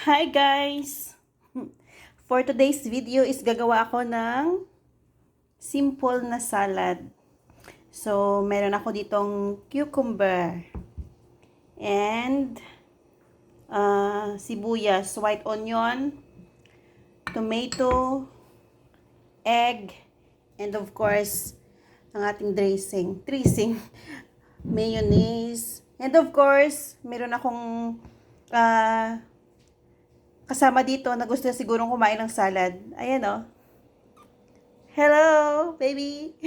Hi guys! For today's video is gagawa ako ng simple na salad. So, meron ako ditong cucumber and sibuyas, white onion, tomato, egg, and of course, ang ating dressing, mayonnaise, and of course, meron akong kasama dito na gusto sigurong kumain ng salad. Ayan o. Hello, baby.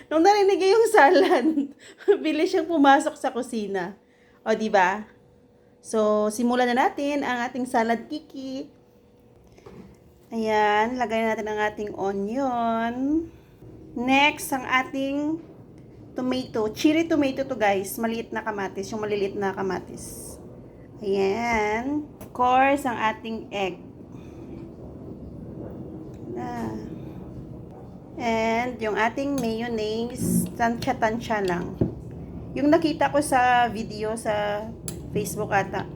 Nung narinig niya yung salad, bilis siyang pumasok sa kusina. O, di ba? So, simulan na natin ang ating salad kiki. Ayan, lagay natin ang ating onion. Next, ang ating tomato. Cherry tomato to guys. Maliit na kamatis. Yung maliliit na kamatis. Ayan. Of course, ang ating egg. And yung ating mayonnaise, tansya-tansya lang. Yung nakita ko sa video sa Facebook ata,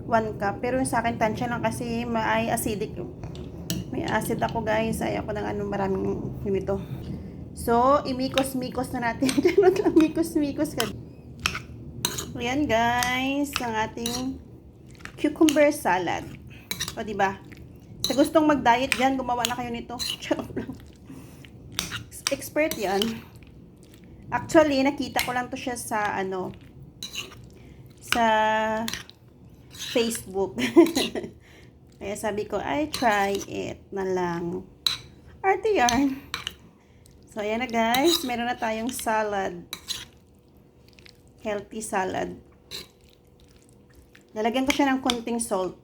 1 cup. Pero yung sa akin, tansya lang kasi may acidic. May acid ako guys. Ayaw ko ng maraming nito. So, imikos-mikos na natin. Ganun lang, mikos-mikos ka. Ayan guys, ang ating cucumber salad. O, diba? Sa gustong mag-diet dyan, gumawa na kayo nito. Expert yan. Actually, nakita ko lang to siya sa, sa Facebook. Kaya sabi ko, I try it na lang. Arte yarn. So, ayan na guys. Meron na tayong salad. Healthy salad. Lalagyan ko siya ng konting salt.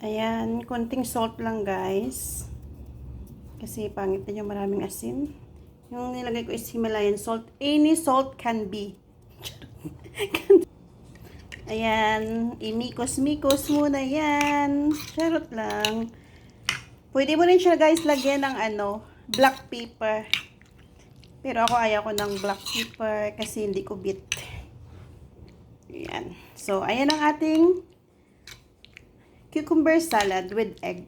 Ayan, konting salt lang guys. Kasi pangit na yung maraming asin. Yung nilagay ko is Himalayan salt. Any salt can be. Ayan, imikos-mikos muna yan. Charot lang. Pwede mo rin siya guys lagyan ng black pepper. Pero ako ayaw ko ng black pepper kasi hindi ko bit. Ayan. So, ayan ang ating cucumber salad with egg.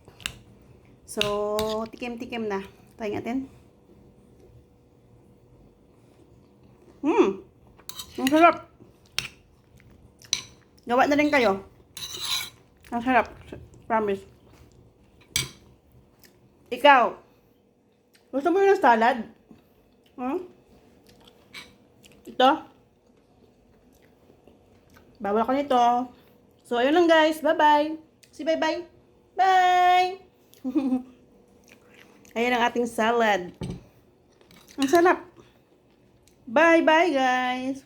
So, tikim-tikim na. Try natin. Ang sarap. Gawa na rin kayo. Ang sarap. Promise. Ikaw, gusto mo yung salad? Ito. Bawal ako nito. So, ayun lang guys. Bye-bye. See bye-bye. Bye! Ayan ang ating salad. Ang sarap. Bye-bye guys.